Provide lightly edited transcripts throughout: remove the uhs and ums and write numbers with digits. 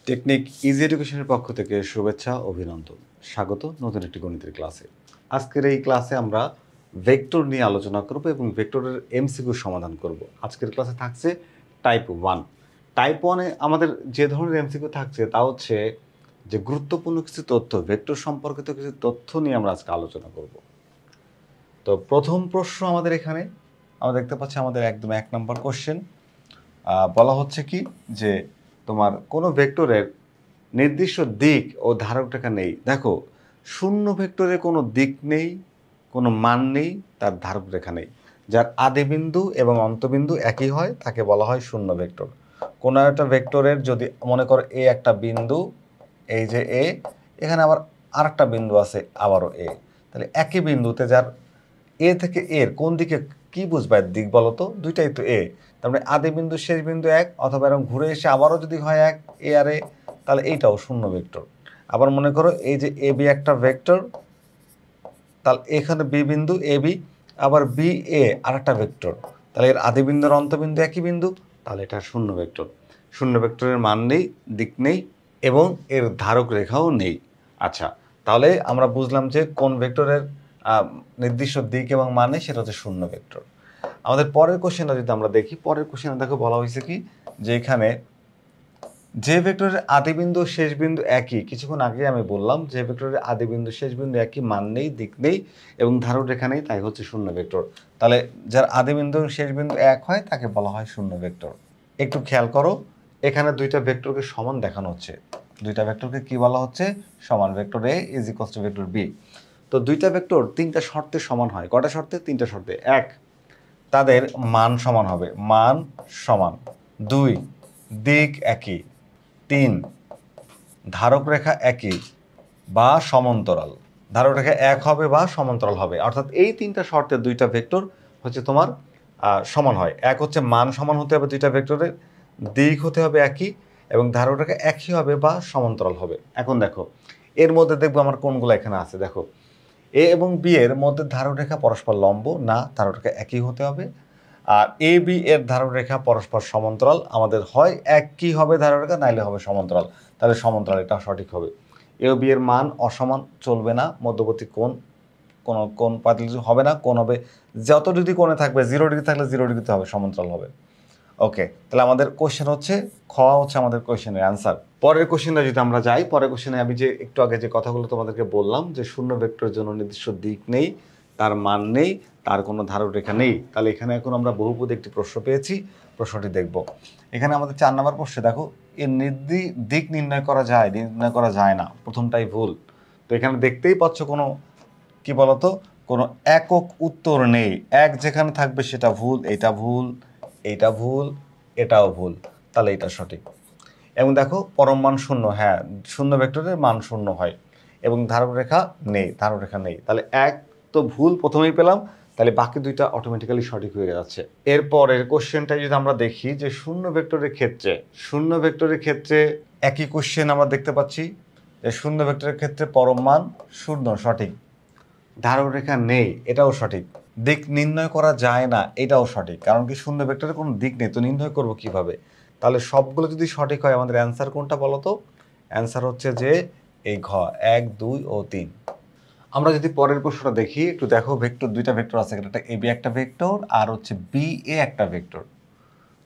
Technique easy এডুকেশনের পক্ষ থেকে শুভেচ্ছা অভিনন্দন, স্বাগত নতুন একটি গণিতের ক্লাসে। আজকের এই ক্লাসে আমরা ভেক্টর নিয়ে আলোচনা করব এবং ভেক্টরের এমসিকিউ সমাধান করব। আজকের ক্লাসে থাকছে টাইপ 1। টাইপ 1-এ আমাদের যে ধরনের এমসিকিউ থাকছে তা হচ্ছে যে গুরুত্বপূর্ণ কিছু তথ্য, ভেক্টর সম্পর্কিত কিছু তথ্য নিয়ে আমরা আজকে আলোচনা করব। তো প্রথম প্রশ্ন আমাদের এখানে আমরা দেখতে পাচ্ছি আমাদের একদম 1 নম্বর কোশ্চেন। বলা হচ্ছে কি যে তোমার কোনো ভেক্টরের নির্দিষ্ট দিক ও ধারক রেখা নেই। দেখো, শূন্য ভেক্টরে কোনো দিক নেই, কোনো মান নেই, তার ধারক রেখা নেই। যার আদিবিন্দু এবং অন্তবিন্দু একই হয় তাকে বলা হয় শূন্য ভেক্টর। কোনো একটা ভেক্টরের যদি মনে করো এ একটা বিন্দু, এই যে এ, এখানে আবার আরেকটা বিন্দু আছে আবারও এ, তাহলে একই বিন্দুতে যার এ থেকে এর কোন দিকে কি বুঝবা দিক বলো তো? দুইটাই তো এ, তার মানে আদি বিন্দু শেষ বিন্দু এক, অথবা এরকম ঘুরে এসে আবারও যদি হয় এক, এ আর এ, তাহলে এইটাও শূন্য ভেক্টর। আবার মনে করো এই যে এ বি একটা ভেক্টর, তাহলে এখানে বি বিন্দু এ বি, আবার বি এ আর একটা ভেক্টর, তাহলে এর আদি বিন্দুর অন্তবিন্দু একই বিন্দু, তাহলে এটা শূন্য ভেক্টর। শূন্য ভেক্টরের মান নেই, দিক নেই এবং এর ধারক রেখাও নেই। আচ্ছা, তাহলে আমরা বুঝলাম যে কোন ভেক্টরের নির্দিষ্ট দিক এবং মান নেই, সেটা হচ্ছে শূন্য ভেক্টর। আমাদের পরের কোশ্চেনটা যদি আমরা দেখি, পরের কোশ্চেনে দেখো বলা হয়েছে কি যে এখানে যে ভেক্টরের আদিবিন্দু শেষ বিন্দু একই, কিছুক্ষণ আগে আমি বললাম যে ভেক্টরের আদিবিন্দু শেষ বিন্দু একই, মান নেই, দিক নেই এবং ধারক রেখা নেই, তাই হচ্ছে শূন্য ভেক্টর। তাহলে যার আদিবিন্দু এবং শেষ বিন্দু এক হয় তাকে বলা হয় শূন্য ভেক্টর। একটু খেয়াল করো, এখানে দুইটা ভেক্টরকে সমান দেখানো হচ্ছে। দুইটা ভেক্টরকে কি বলা হচ্ছে? সমান। Vector A is equals to vector B. তো দুইটা ভেক্টর তিনটা শর্তে সমান হয়। কটা শর্তে? তিনটা শর্তে। এক, তাদের মান সমান হবে, মান সমান। দুই, দিক একই। তিন, ধারক রেখা একই বা সমান্তরাল। ধারক রেখা এক হবে বা সমান্তরাল হবে। অর্থাৎ এই তিনটা শর্তে দুইটা ভেক্টর হচ্ছে তোমার সমান হয়। এক হচ্ছে মান সমান হতে হবে দুইটা ভেক্টরের, দিক হতে হবে একই এবং ধারক রেখা একই হবে বা সমান্তরাল হবে। এখন দেখো এর মধ্যে দেখবো আমার কোনগুলো এখানে আছে। দেখো, এ এবং বি এর মধ্যে ধারক রেখা পরস্পর লম্ব না, ধারক রেখা একই হতে হবে। আর এ বি এর ধারক রেখা পরস্পর সমান্তরাল। আমাদের হয় একই হবে ধারক রেখা, নাইলে হবে সমান্তরাল। তাহলে সমান্তরাল, এটা সঠিক হবে। এ ও বি এর মান অসমান, চলবে না। মধ্যবর্তী কোণ, কোনো কোণ পাতলে হবে না। কোণ হবে যত ডিগ্রি কোণে থাকবে, 0 ডিগ্রি থাকলে 0 ডিগ্রিতে হবে, সমান্তরাল হবে। ওকে, তাহলে আমাদের কোশ্চেন হচ্ছে খ, হচ্ছে আমাদের কোশ্চেনের অ্যান্সার। পরের কোশ্চেনে যদি আমরা যাই, পরের কোশ্চেনে আমি যে একটু আগে যে কথাগুলো তোমাদেরকে বললাম যে শূন্য ভেক্টরের জন্য নির্দিষ্ট দিক নেই, তার মান নেই, তার কোনো ধারক রেখা নেই, তাহলে এখানে এখন আমরা বহুপদী একটি প্রশ্ন পেয়েছি। প্রশ্নটি দেখব। এখানে আমাদের 4 নম্বর প্রশ্নে দেখো, এর দিক নির্ণয় করা যায় না, প্রথমটাই ভুল। তো এখানে দেখতেই পাচ্ছ কোনো কি বলতো, কোনো একক উত্তর নেই। এক যেখানে থাকবে সেটা ভুল, এটা ভুল, এইটা ভুল, এটাও ভুল, তাহলে এটা সঠিক। এবং দেখো পরম মান শূন্য, হ্যাঁ শূন্য ভেক্টরের মান শূন্য হয় এবং ধারক রেখা নেই, ধারক রেখা নেই, তাহলে এক তো ভুল প্রথমেই পেলাম, তাহলে বাকি দুইটা অটোমেটিক্যালি সঠিক হয়ে যাচ্ছে। এরপরের কোশ্চেনটা যদি আমরা দেখি যে শূন্য ভেক্টরের ক্ষেত্রে একই কোশ্চেন আমরা দেখতে পাচ্ছি যে শূন্য ভেক্টরের ক্ষেত্রে পরম মান শূন্য, সঠিক। ধারক রেখা নেই, এটাও সঠিক। দিক নির্ণয় করা যায় না, এটাও সঠিক। কারণ কি, শূন্য ভেক্টরের কোনো দিক নেই, তো নির্ণয় করব কিভাবে? তাহলে সবগুলো যদি সঠিক হয়, আমাদের অ্যান্সার কোনটা বলো তো? অ্যান্সার হচ্ছে যে এই ঘ, 1, 2 ও 3। আমরা যদি পরের প্রশ্নটা দেখি, একটু দেখো, ভেক্টর দুইটা ভেক্টর আছে, একটা এ বি একটা ভেক্টর আর হচ্ছে বি এ একটা ভেক্টর।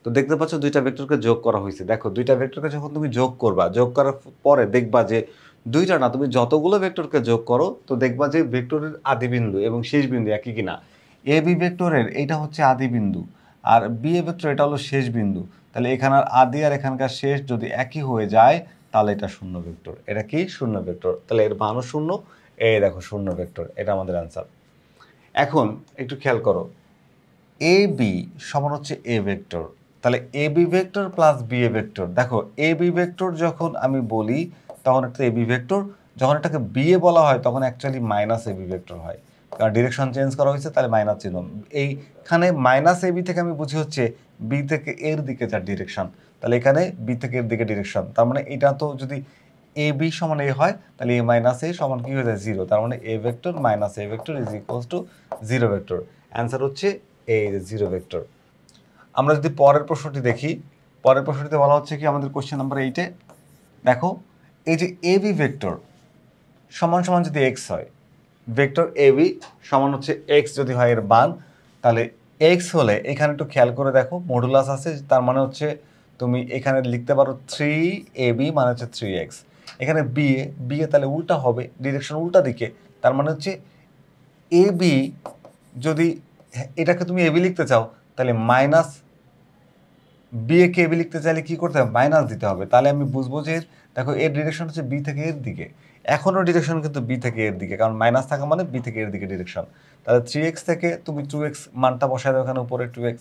তো দেখতে পাচ্ছ দুইটা ভেক্টরকে যোগ করা হয়েছে। দেখো দুইটা ভেক্টরকে যখন তুমি যোগ করবা, যোগ করার পরে দেখবা যে দুইটা না, তুমি যতগুলো ভেক্টরকে যোগ করো তো দেখবা যে ভেক্টরের আদিবিন্দু এবং শেষ বিন্দু একই কিনা। এ বি ভেক্টরের এইটা হচ্ছে আদিবিন্দু আর বি এ ভেক্টর এটা হলো শেষ বিন্দু। তাহলে এখানের আদি আর এখানকার শেষ যদি একই হয়ে যায় তাহলে এটা শূন্য ভেক্টর। এটা কি? শূন্য ভেক্টর। তাহলে এর মানও শূন্য। এই দেখো শূন্য ভেক্টর, এটা আমাদের অ্যান্সার। এখন একটু খেয়াল করো, এ বি সমান হচ্ছে এ ভেক্টর, তাহলে A B vector plus B A vector. দেখো এ বি ভেক্টর যখন আমি বলি তখন একটা এ বি ভেক্টর, যখন এটাকে বি এ বলা হয় তখন অ্যাকচুয়ালি মাইনাস এ বি ভেক্টর হয়, কারণ ডিরেকশন চেঞ্জ করা হয়েছে, তাহলে মাইনাস চিহ্ন। এইখানে মাইনাস এ বি থেকে আমি বুঝি হচ্ছে বি থেকে এর দিকে যার ডিরেকশন, তাহলে এখানে বি থেকে এর দিকে ডিরেকশন। তার মানে এটা তো যদি এ বি সমান এ হয় তাহলে এ মাইনাস এ সমান কি হয়ে যায়? 0। তার মানে এ vector minus A vector is equals two 0 vector. Answer হচ্ছে এই 0 ভেক্টর। আমরা যদি পরের প্রশ্নটি দেখি, পরের প্রশ্নটিতে বলা হচ্ছে কি আমাদের কোশ্চেন নাম্বার 8-এ দেখো এই যে এ বি ভেক্টর সমান সমান যদি এক্স হয়, ভেক্টর এ বি সমান হচ্ছে এক্স যদি হয় এর মান, তাহলে এক্স হলে এখানে একটু খেয়াল করে দেখো মডুলাস আছে, তার মানে হচ্ছে তুমি এখানে লিখতে পারো 3ab মানে হচ্ছে 3x। এখানে বি এ তাহলে উল্টা হবে, ডিরেকশন উল্টা দিকে, তার মানে হচ্ছে এ বি যদি এটাকে তুমি এবি লিখতে চাও তাহলে minus B A K AB লিখতে চাইলে কি করতে হবে, মাইনাস দিতে হবে। তাহলে আমি বুঝবো যে দেখো এর ডিরেকশন হচ্ছে বি থেকে এর দিকে, এখনও ডিরেকশন কিন্তু বি থেকে এর দিকে, কারণ মাইনাস থাকা মানে বি থেকে এর দিকে ডিরেকশন। তাহলে 3x থেকে তুমি 2x মানটা বসায় দাও এখানে উপরে 2x,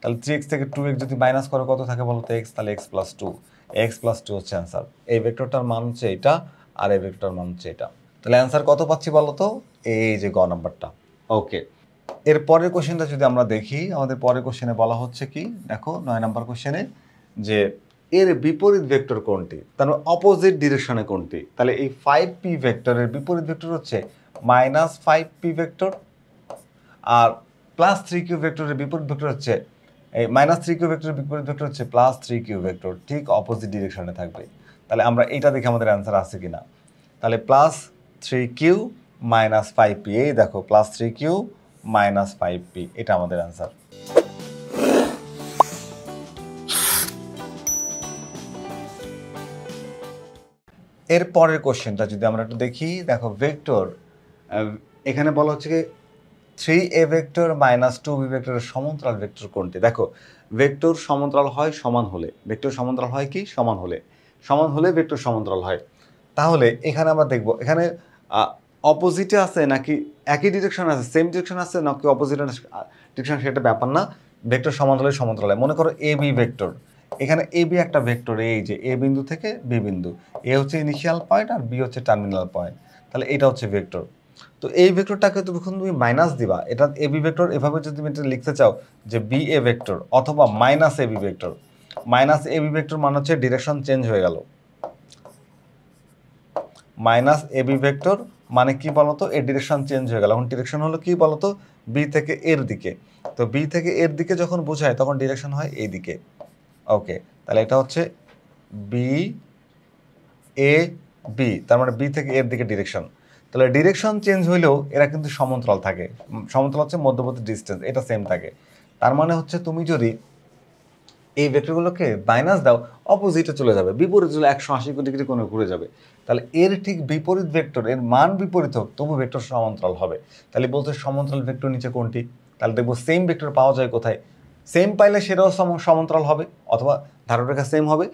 তাহলে 3x থেকে 2x যদি মাইনাস করে কত থাকে বলো তো x, তাহলে x+2 হচ্ছে অ্যান্সার। এই ভেক্টরটার মান হচ্ছে এটা, আর এই ভেক্টরটার মান হচ্ছে এটা। তাহলে অ্যান্সার কত পাচ্ছি বলো তো, এই যে গ নাম্বারটা। ওকে, এর পরের কোশ্চেনটা যদি আমরা দেখি, আমাদের পরের কোশ্চেনে বলা হচ্ছে কি, দেখো 9 নাম্বার কোশ্চেনে যে এর বিপরীত ভেক্টর কোনটি, তার অপোজিট ডিরেকশনে কোনটি। তাহলে এই 5p ভেক্টরের বিপরীত ভেক্টর হচ্ছে -5p ভেক্টর, আর +3q ভেক্টরের বিপরীত ভেক্টর হচ্ছে এই -3q ভেক্টরের বিপরীত ভেক্টর হচ্ছে +3q ভেক্টর, ঠিক অপোজিট ডিরেকশনে থাকবে। তাহলে আমরা এইটা দেখে আমাদের অ্যান্সার আছে কিনা। তাহলে +3q -5p, এই দেখো +3q -5p, এটা আমাদের অ্যান্সার। এর পরের কোশ্চেনটা যদি আমরা একটু দেখি, দেখো ভেক্টর এখানে বলা হচ্ছে কি 3a ভেক্টর -2b ভেক্টরের সমান্তরাল ভেক্টর কোনটি। দেখো ভেক্টর সমান্তরাল হয় সমান হলে, ভেক্টর সমান্তরাল হয় কি সমান হলে, সমান হলে ভেক্টর সমান্তরাল হয়। তাহলে এখানে আমরা দেখব এখানে অপোজিটে আছে নাকি একই ডিরেকশন আছে, সেম ডিরেকশন আছে নাকি অপোজিট ডিরেকশন, সেটা ব্যাপার না, ভেক্টর সমান্তরাল হলে সমান্তরাল হয়। মনে করো এ বি ভেক্টর, এখানে এ বি একটা ভেক্টর, এই যে এ বিন্দু থেকে বি বিন্দু, এ হচ্ছে ইনিশিয়াল পয়েন্ট আর বি হচ্ছে টার্মিনাল পয়েন্ট, তাহলে এটা হচ্ছে ভেক্টর। তো এই ভেক্টরটাকে যখন তুমি মাইনাস দিবা, এটা এ বি ভেক্টর, এভাবে যদি তুমি এটা লিখতে চাও যে বি এ ভেক্টর অথবা মাইনাস এ বি ভেক্টর, মাইনাস এ বি ভেক্টর মানে হচ্ছে ডিরেকশন চেঞ্জ হয়ে গেল, মাইনাস এ বি ভেক্টর মানে কি বলতো, এর ডিরেকশন চেঞ্জ হয়ে গেল। এখন ডিরেকশন হলো কি বলতো, বি থেকে এর দিকে, তো বি থেকে এর দিকে যখন বোঝায় তখন ডিরেকশন হয় এই দিকে। ওকে, তাহলে এটা হচ্ছে বি এ বি, তার মানে বি থেকে এর দিকে ডিরেকশন। তাহলে ডিরেকশন চেঞ্জ হইলেও এরা কিন্তু সমান্তরাল থাকে, সমান্তরাল হচ্ছে মধ্যবর্তী ডিস্টেন্স, এটা সেম থাকে। তার মানে হচ্ছে তুমি যদি এই ভেক্টরগুলোকে মাইনাস দাও, অপোজিটে চলে যাবে, বিপরীত চলে 180 ডিগ্রি কোণে ঘুরে যাবে। তাহলে এর ঠিক বিপরীত ভেক্টর, এর মান বিপরীত হোক তবু ভেক্টর সমান্তরাল হবে। তাহলে বলতে সমান্তরাল ভেক্টর নিচে কোনটি, তাহলে দেখবো সেম ভেক্টর পাওয়া যায় কোথায়, সেম পাইলে সেটাও সমান্তরাল হবে অথবা ধারণরেখা সেম হবে,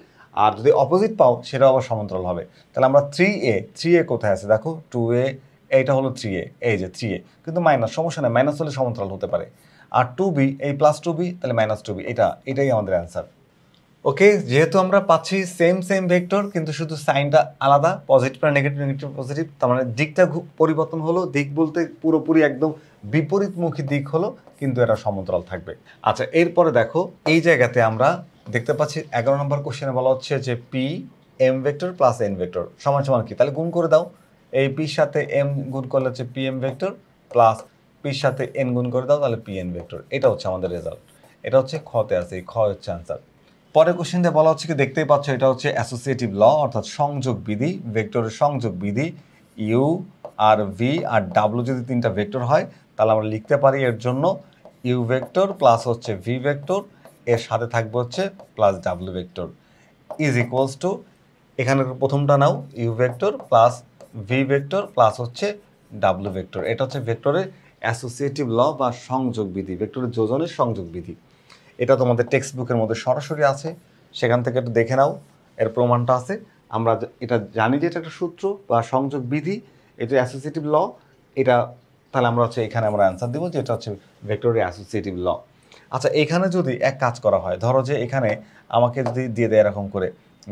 আর যদি অপোজিট পাও সেটাও আবার সমান্তরাল হবে। তাহলে আমরা 3a কোথায় আছে দেখো, 2a, এইটা হলো 3a, এই যে 3a, কিন্তু মাইনাস, সমস্যা নেই, মাইনাস হলে সমান্তরাল হতে পারে। আর 2b, এই +2b, তাহলে -2b, এটাই আমাদের অ্যান্সার। ওকে, যেহেতু আমরা পাচ্ছি সেম ভেক্টর কিন্তু শুধু সাইনটা আলাদা, পজিটিভ আর নেগেটিভ, নেগেটিভ পজিটিভ, তার মানে দিকটা পরিবর্তন হলো, দিক বলতে পুরোপুরি একদম বিপরীতমুখী দিক হলো, কিন্তু এরা সমান্তরাল থাকবে। আচ্ছা, এরপরে দেখো এই জায়গাতে আমরা দেখতে পাচ্ছি 11 নম্বর কোশ্চেনে বলা হচ্ছে যে P M vector plus N vector সমান সমান কি, তাহলে গুণ করে দাও। এই পির সাথে এম গুণ করলে হচ্ছে পি এম ভেক্টর প্লাস পির সাথে এন গুণ করে দাও, তাহলে পি এন ভেক্টর। এটা হচ্ছে আমাদের রেজাল্ট, এটা হচ্ছে খতে আছে, এই খ হচ্ছে আনসার। পরের কোশ্চেনটা বলা হচ্ছে কি, দেখতেই পাচ্ছ এটা হচ্ছে অ্যাসোসিয়েটিভ ল, অর্থাৎ সংযোগ বিধি, ভেক্টরের সংযোগ বিধি। ইউ আর ভি আর ডাব্লু যদি তিনটা ভেক্টর হয় তাহলে আমরা লিখতে পারি এর জন্য ইউ ভেক্টর প্লাস হচ্ছে ভি ভেক্টর, এর সাথে থাকবে হচ্ছে plus W vector, is equals to, এখানে প্রথমটা নাও, U vector plus V vector plus হচ্ছে ডাব্লু ভেক্টর। এটা হচ্ছে ভেক্টরের অ্যাসোসিয়েটিভ ল বা সংযোগ বিধি, ভেক্টরের যোজনের সংযোগ বিধি। এটা তোমাদের টেক্সট বুকের মধ্যে সরাসরি আছে, সেখান থেকে একটু দেখে নাও, এর প্রমাণটা আছে। আমরা এটা জানি যে এটা একটা সূত্র বা সংযোগ বিধি, এটা অ্যাসোসিয়েটিভ ল, এটা তাহলে আমরা হচ্ছে এখানে আমরা অ্যান্সার দেবো যে এটা হচ্ছে ভেক্টরের অ্যাসোসিয়েটিভ ল। আচ্ছা, এখানে যদি এক কাজ করা হয়, ধরো যে এখানে আমাকে যদি দিয়ে দেয় এরকম করে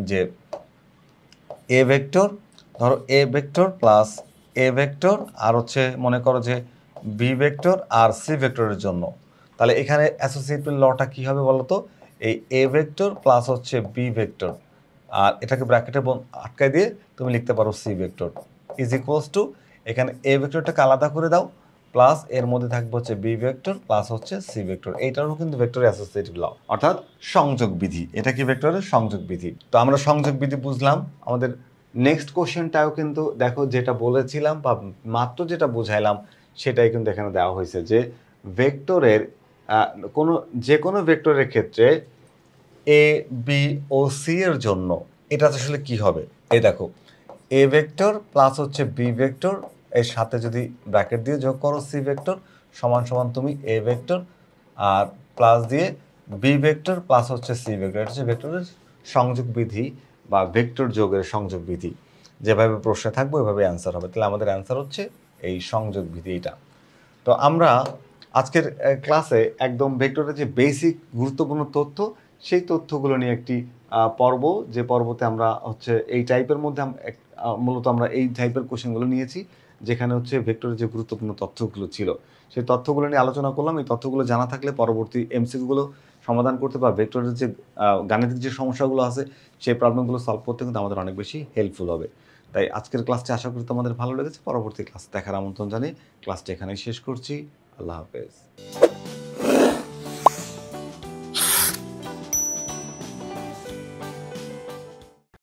যে এ ভেক্টর, ধরো A vector plus A vector আর হচ্ছে মনে করো যে বি ভেক্টর আর সি ভেক্টরের জন্য, তাহলে এখানে অ্যাসোসিয়েটিভ লটা কী হবে বলো তো, এই এ ভেক্টর প্লাস হচ্ছে বি ভেক্টর, আর এটাকে ব্র্যাকেটে আটকায় দিয়ে তুমি লিখতে পারো C vector, is equals to, এখানে এ ভেক্টরটাকে আলাদা করে দাও, প্লাস এর মধ্যে থাকবে হচ্ছে বি ভেক্টর প্লাস হচ্ছে সি ভেক্টর। এইটারও কিন্তু ভেক্টরের অ্যাসোসিয়েটিভ ল, অর্থাৎ সংযোগ বিধি। এটা কি ভেক্টরের সংযোগ বিধি। তো আমরা সংযোগ বিধি বুঝলাম। আমাদের নেক্সট কোশ্চেনটাও কিন্তু দেখো, যেটা বলেছিলাম বা মাত্র যেটা বুঝাইলাম সেটাই কিন্তু এখানে দেওয়া হয়েছে যে ভেক্টরের যে কোনো ভেক্টরের ক্ষেত্রে এ বি ও সি এর জন্য এটা আসলে কি হবে। এই দেখো, এ ভেক্টর প্লাস হচ্ছে বি ভেক্টর এর সাথে যদি ব্র্যাকেট দিয়ে যোগ করো সি ভেক্টর সমান সমান তুমি এ ভেক্টর আর প্লাস দিয়ে বি ভেক্টর প্লাস হচ্ছে সি ভেক্টর। এটা হচ্ছে ভেক্টরের সংযোগ বিধি বা ভেক্টর যোগের সংযোগ বিধি। যেভাবে প্রশ্নে থাকবে ওইভাবে অ্যান্সার হবে। তাহলে আমাদের অ্যান্সার হচ্ছে এই সংযোগ বিধি এটা। তো আমরা আজকের ক্লাসে একদম ভেক্টরের যে বেসিক গুরুত্বপূর্ণ তথ্য সেই তথ্যগুলো নিয়ে একটি পর্ব, যে পর্বতে আমরা হচ্ছে এই টাইপের মধ্যে মূলত আমরা এই টাইপের কোশ্চেনগুলো নিয়েছি, যেখানে হচ্ছে ভেক্টরের যে গুরুত্বপূর্ণ তথ্যগুলো ছিল সেই তথ্যগুলো নিয়ে আলোচনা করলাম। এই তথ্যগুলো জানা থাকলে পরবর্তী এমসিকিউগুলো সমাধান করতে বা ভেক্টরের যে গাণিতিক যে সমস্যাগুলো আছে সেই প্রবলেমগুলো সলভ করতে কিন্তু আমাদের অনেক বেশি হেল্পফুল হবে। তাই আজকের ক্লাসটি আশা করি তোমাদের ভালো লেগেছে। পরবর্তী ক্লাস দেখার আমন্ত্রণ জানিয়ে ক্লাসটি এখানেই শেষ করছি। আল্লাহ হাফেজ।